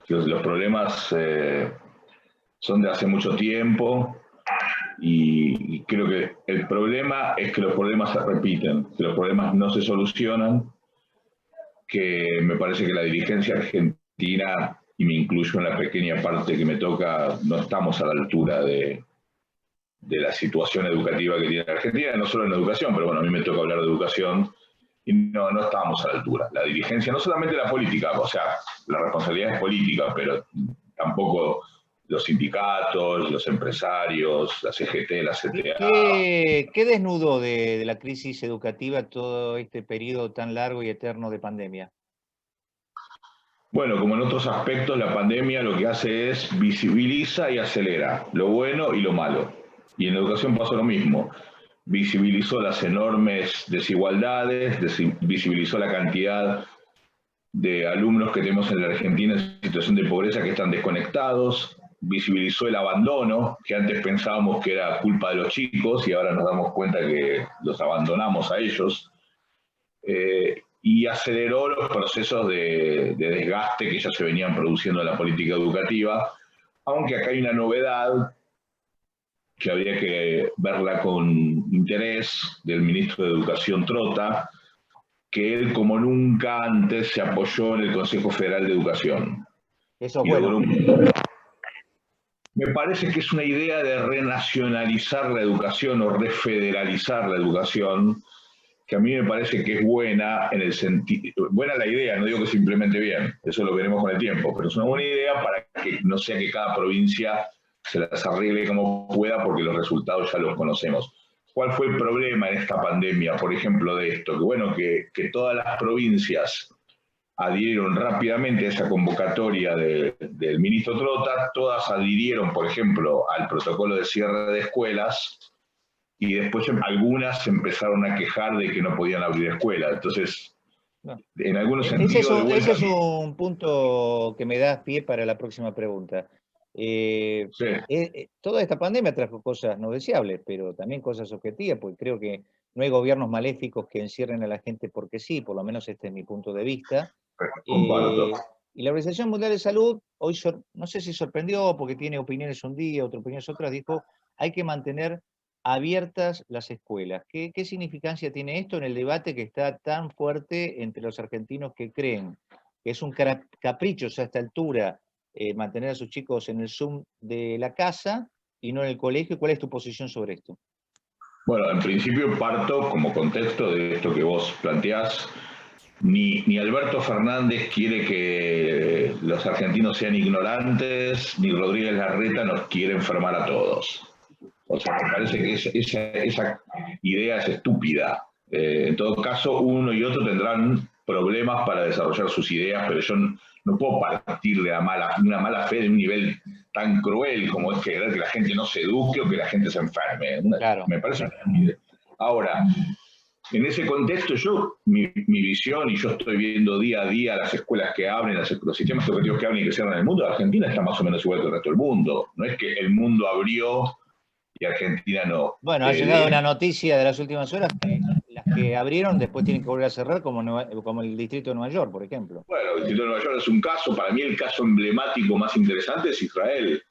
los problemas son de hace mucho tiempo y creo que el problema es que los problemas se repiten, que los problemas no se solucionan, que me parece que la dirigencia argentina, y me incluyo en la pequeña parte que me toca, no estamos a la altura de la situación educativa que tiene la Argentina, no solo en educación, pero bueno, a mí me toca hablar de educación, y no estábamos a la altura. La dirigencia, no solamente la política, o sea, la responsabilidad es política, pero tampoco los sindicatos, los empresarios, la CGT, la CTA. ¿Qué desnudó de la crisis educativa todo este periodo tan largo y eterno de pandemia? Bueno, como en otros aspectos, la pandemia lo que hace es visibiliza y acelera lo bueno y lo malo. Y en educación pasó lo mismo. Visibilizó las enormes desigualdades, visibilizó la cantidad de alumnos que tenemos en la Argentina en situación de pobreza que están desconectados, visibilizó el abandono, que antes pensábamos que era culpa de los chicos y ahora nos damos cuenta que los abandonamos a ellos, y aceleró los procesos de desgaste que ya se venían produciendo en la política educativa, aunque acá hay una novedad que habría que verla con interés del ministro de Educación Trota, que él como nunca antes se apoyó en el Consejo Federal de Educación. Eso es bueno. Me parece que es una idea de renacionalizar la educación o refederalizar la educación, que a mí me parece que es buena en el sentido, buena la idea, no digo que simplemente bien, eso lo veremos con el tiempo, pero es una buena idea para que no sea que cada provincia se las arregle como pueda porque los resultados ya los conocemos. ¿Cuál fue el problema en esta pandemia, por ejemplo, de esto? Que bueno, que todas las provincias adhirieron rápidamente a esa convocatoria del ministro Trota, todas adhirieron, por ejemplo, al protocolo de cierre de escuelas, y después algunas se empezaron a quejar de que no podían abrir escuelas. Entonces, en algunos sentidos... Ese es un punto que me da pie para la próxima pregunta. Sí. Toda esta pandemia trajo cosas no deseables, pero también cosas objetivas, porque creo que no hay gobiernos maléficos que encierren a la gente porque sí, por lo menos este es mi punto de vista. Comparto. Y la Organización Mundial de Salud, hoy no sé si sorprendió, porque tiene opiniones un día, otras opiniones otras, dijo, hay que mantener abiertas las escuelas. ¿Qué significancia tiene esto en el debate que está tan fuerte entre los argentinos que creen que es un capricho a esta altura mantener a sus chicos en el Zoom de la casa y no en el colegio? ¿Cuál es tu posición sobre esto? Bueno, en principio parto como contexto de esto que vos planteás. Ni Alberto Fernández quiere que los argentinos sean ignorantes, ni Rodríguez Larreta nos quiere enfermar a todos. O sea, me parece que esa idea es estúpida. En todo caso, uno y otro tendrán problemas para desarrollar sus ideas, pero yo no puedo partir de una mala fe de un nivel tan cruel como es querer que la gente no se eduque o que la gente se enferme. Claro. Me parece una idea. Ahora, en ese contexto, mi visión, y yo estoy viendo día a día las escuelas que abren, los sistemas educativos que abren y que cierran en el mundo, Argentina está más o menos igual que el resto del mundo. No es que el mundo abrió y Argentina no. Bueno, ha llegado una noticia de las últimas horas que las que abrieron después tienen que volver a cerrar, como el distrito de Nueva York, por ejemplo. Bueno, el distrito de Nueva York es un caso, para mí el caso emblemático más interesante es Israel,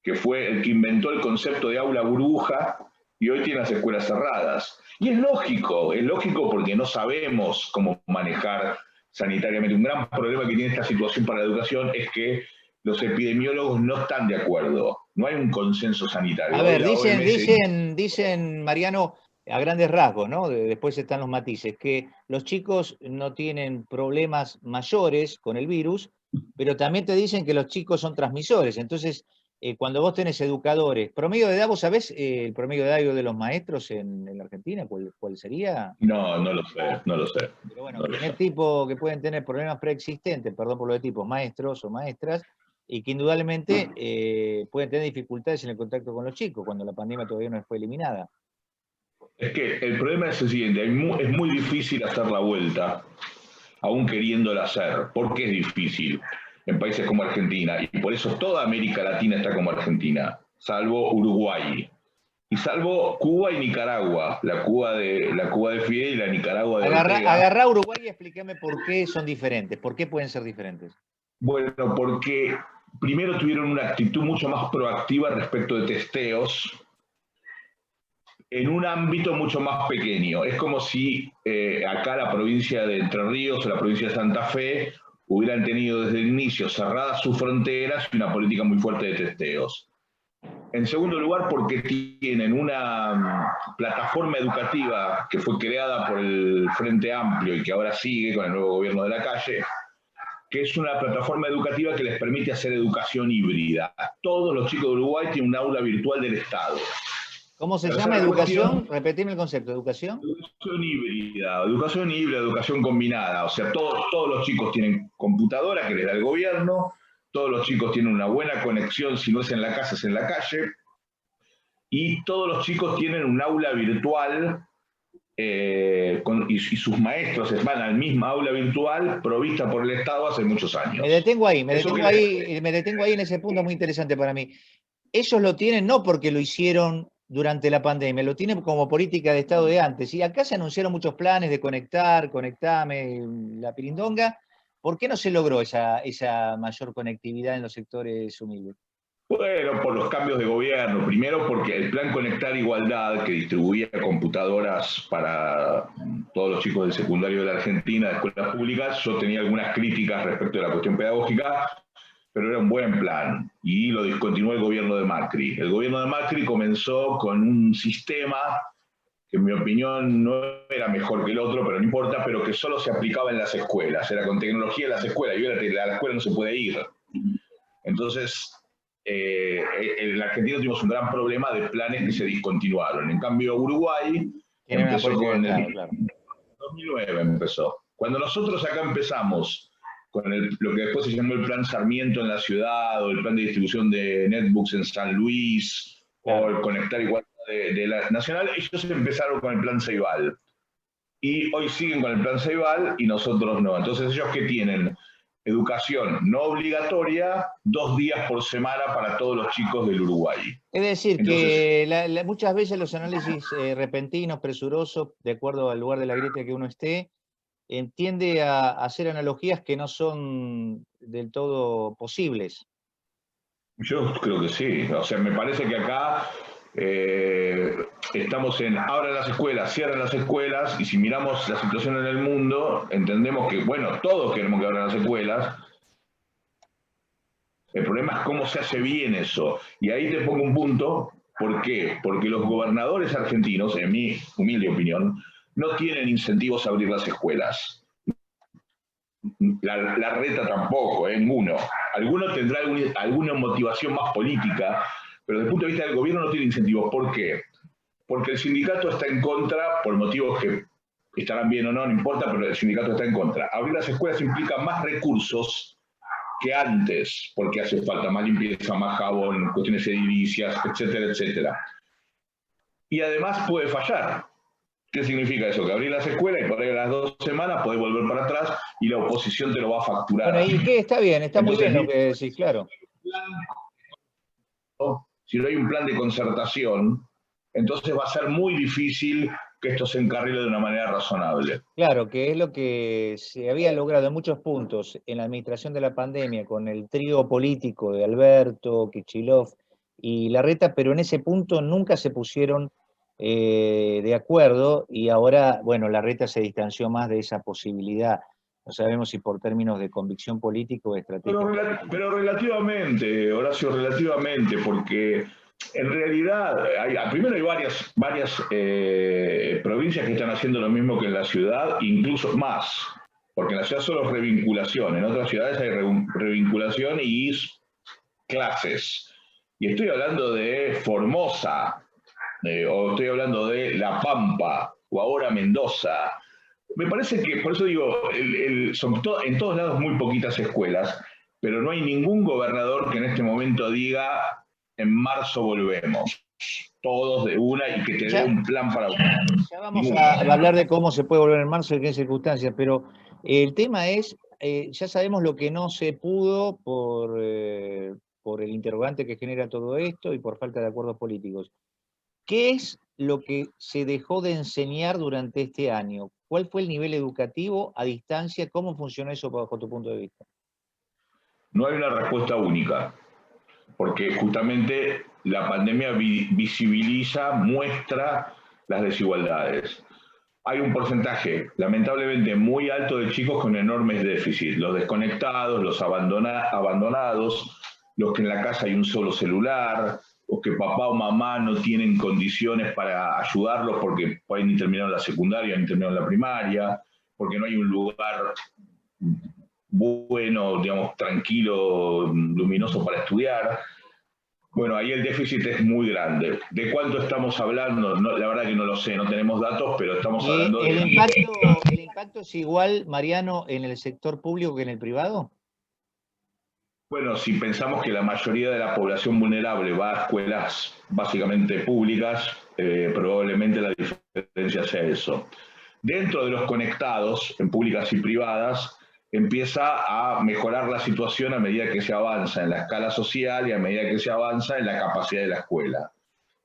que fue el que inventó el concepto de aula burbuja y hoy tiene las escuelas cerradas. Y es lógico porque no sabemos cómo manejar sanitariamente. Un gran problema que tiene esta situación para la educación es que los epidemiólogos no están de acuerdo. No hay un consenso sanitario. A ver, dicen, Mariano, a grandes rasgos, ¿no? Después están los matices, que los chicos no tienen problemas mayores con el virus, pero también te dicen que los chicos son transmisores. Entonces, cuando vos tenés educadores, promedio de edad, ¿vos sabés el promedio de edad de los maestros en la Argentina? ¿Cuál sería? No lo sé. Pero bueno, tener tipos que pueden tener problemas preexistentes, perdón por lo de tipos, maestros o maestras, y que indudablemente pueden tener dificultades en el contacto con los chicos cuando la pandemia todavía no fue eliminada. Es que el problema es el siguiente, es muy difícil hacer la vuelta, aún queriéndola hacer. ¿Por qué es difícil en países como Argentina? Y por eso toda América Latina está como Argentina, salvo Uruguay. Y salvo Cuba y Nicaragua, la Cuba de Fidel y la Nicaragua de Ortega. Agarrá Uruguay y explícame por qué son diferentes, por qué pueden ser diferentes. Bueno, porque primero tuvieron una actitud mucho más proactiva respecto de testeos en un ámbito mucho más pequeño. Es como si acá la provincia de Entre Ríos o la provincia de Santa Fe hubieran tenido desde el inicio cerradas sus fronteras y una política muy fuerte de testeos. En segundo lugar, porque tienen una plataforma educativa que fue creada por el Frente Amplio y que ahora sigue con el nuevo gobierno de la calle, que es una plataforma educativa que les permite hacer educación híbrida. Todos los chicos de Uruguay tienen un aula virtual del Estado. ¿Cómo se llama? ¿Educación? Repetime el concepto, ¿educación? Educación híbrida, educación combinada. O sea, todos los chicos tienen computadora que les da el gobierno, todos los chicos tienen una buena conexión, si no es en la casa, es en la calle, y todos los chicos tienen un aula virtual y sus maestros van al mismo aula virtual provista por el Estado hace muchos años. Me detengo ahí en ese punto muy interesante para mí. Ellos lo tienen no porque lo hicieron durante la pandemia, lo tienen como política de Estado de antes. Y acá se anunciaron muchos planes de conectame, la pirindonga. ¿Por qué no se logró esa mayor conectividad en los sectores humildes? Bueno, por los cambios de gobierno. Primero porque el plan Conectar Igualdad, que distribuía computadoras para todos los chicos del secundario de la Argentina, de escuelas públicas, yo tenía algunas críticas respecto a la cuestión pedagógica, pero era un buen plan y lo discontinuó el gobierno de Macri. El gobierno de Macri comenzó con un sistema que en mi opinión no era mejor que el otro, pero no importa, pero que solo se aplicaba en las escuelas, era con tecnología en las escuelas, y a la escuela no se puede ir. Entonces, en la Argentina tuvimos un gran problema de planes que se discontinuaron. En cambio, Uruguay empezó con el 2009 empezó. Cuando nosotros acá empezamos con lo que después se llamó el Plan Sarmiento en la ciudad, o el plan de distribución de netbooks en San Luis, o el Conectar Igualdad de la Nacional, ellos empezaron con el Plan Ceibal. Y hoy siguen con el Plan Ceibal y nosotros no. Entonces, ¿ellos qué tienen? Educación no obligatoria, 2 días por semana para todos los chicos del Uruguay. Es decir, que muchas veces los análisis repentinos, presurosos, de acuerdo al lugar de la grieta que uno esté, tiende a hacer analogías que no son del todo posibles. Yo creo que sí. O sea, me parece que acá estamos en abran las escuelas, cierran las escuelas, y si miramos la situación en el mundo, entendemos que, bueno, todos queremos que abran las escuelas. El problema es cómo se hace bien eso. Y ahí te pongo un punto. ¿Por qué? Porque los gobernadores argentinos, en mi humilde opinión, no tienen incentivos a abrir las escuelas. La reta tampoco, ninguno. Alguno tendrá alguna motivación más política, pero desde el punto de vista del gobierno no tiene incentivos. ¿Por qué? Porque el sindicato está en contra, por motivos que estarán bien o no, no importa, pero el sindicato está en contra. Abrir las escuelas implica más recursos que antes, porque hace falta más limpieza, más jabón, cuestiones edilicias, etcétera, etcétera. Y además puede fallar. ¿Qué significa eso? Que abrir las escuelas y por ahí a las 2 semanas podés volver para atrás y la oposición te lo va a facturar. Bueno, ¿y qué? Está bien, está entonces, muy bien lo que decís, claro. Si no hay un plan de concertación, entonces va a ser muy difícil que esto se encarrile de una manera razonable. Claro, que es lo que se había logrado en muchos puntos en la administración de la pandemia con el trío político de Alberto, Kicillof y Larreta, pero en ese punto nunca se pusieron de acuerdo, y ahora, bueno, Larreta se distanció más de esa posibilidad. No sabemos si por términos de convicción política o estratégica. Pero relativamente, Horacio, relativamente, porque en realidad, primero hay varias provincias que están haciendo lo mismo que en la ciudad, incluso más, porque en la ciudad solo es revinculación, en otras ciudades hay revinculación y clases. Y estoy hablando de Formosa, o estoy hablando de La Pampa, o ahora Mendoza. Me parece que, por eso digo, son en todos lados muy poquitas escuelas, pero no hay ningún gobernador que en este momento diga, en marzo volvemos, todos de una, y que te dé un plan para volver. Ya vamos a hablar de cómo se puede volver en marzo y en qué circunstancias, pero el tema es, ya sabemos lo que no se pudo por el interrogante que genera todo esto y por falta de acuerdos políticos. ¿Qué es lo que se dejó de enseñar durante este año? ¿Cuál fue el nivel educativo a distancia? ¿Cómo funcionó eso bajo tu punto de vista? No hay una respuesta única, porque justamente la pandemia visibiliza, muestra las desigualdades. Hay un porcentaje lamentablemente muy alto de chicos con enormes déficits, los desconectados, los abandonados, los que en la casa hay un solo celular, o que papá o mamá no tienen condiciones para ayudarlos porque pueden ni terminaron la secundaria, ni terminaron la primaria, porque no hay un lugar bueno, digamos, tranquilo, luminoso para estudiar. Bueno, ahí el déficit es muy grande. ¿De cuánto estamos hablando? No, la verdad que no lo sé, no tenemos datos, pero estamos ¿Y hablando de... el impacto es igual, Mariano, en el sector público que en el privado? Bueno, si pensamos que la mayoría de la población vulnerable va a escuelas básicamente públicas, probablemente la diferencia sea eso. Dentro de los conectados, en públicas y privadas, empieza a mejorar la situación a medida que se avanza en la escala social y a medida que se avanza en la capacidad de la escuela.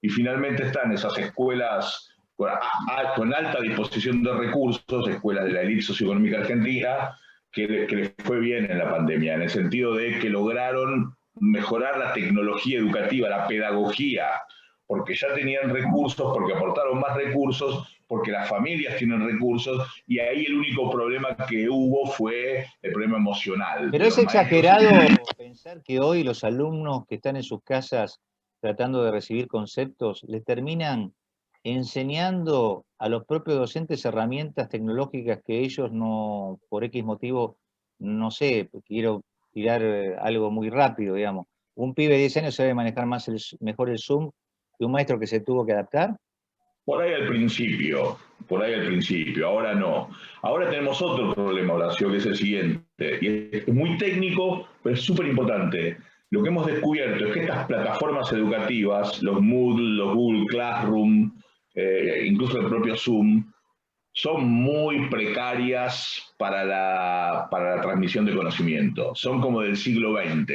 Y finalmente están esas escuelas con alta disposición de recursos, escuelas de la élite socioeconómica argentina, que les fue bien en la pandemia, en el sentido de que lograron mejorar la tecnología educativa, la pedagogía, porque ya tenían recursos, porque aportaron más recursos, porque las familias tienen recursos, y ahí el único problema que hubo fue el problema emocional. Pero es exagerado pensar que hoy los alumnos que están en sus casas tratando de recibir conceptos, les terminan enseñando a los propios docentes herramientas tecnológicas que ellos no, por X motivo, no sé, quiero tirar algo muy rápido, digamos. Un pibe de 10 años sabe manejar mejor el Zoom que un maestro que se tuvo que adaptar. Por ahí al principio, ahora no. Ahora tenemos otro problema, Horacio, que es el siguiente, y es muy técnico, pero es súper importante. Lo que hemos descubierto es que estas plataformas educativas, los Moodle, los Google Classroom, incluso el propio Zoom, son muy precarias para la transmisión de conocimiento. Son como del siglo XX.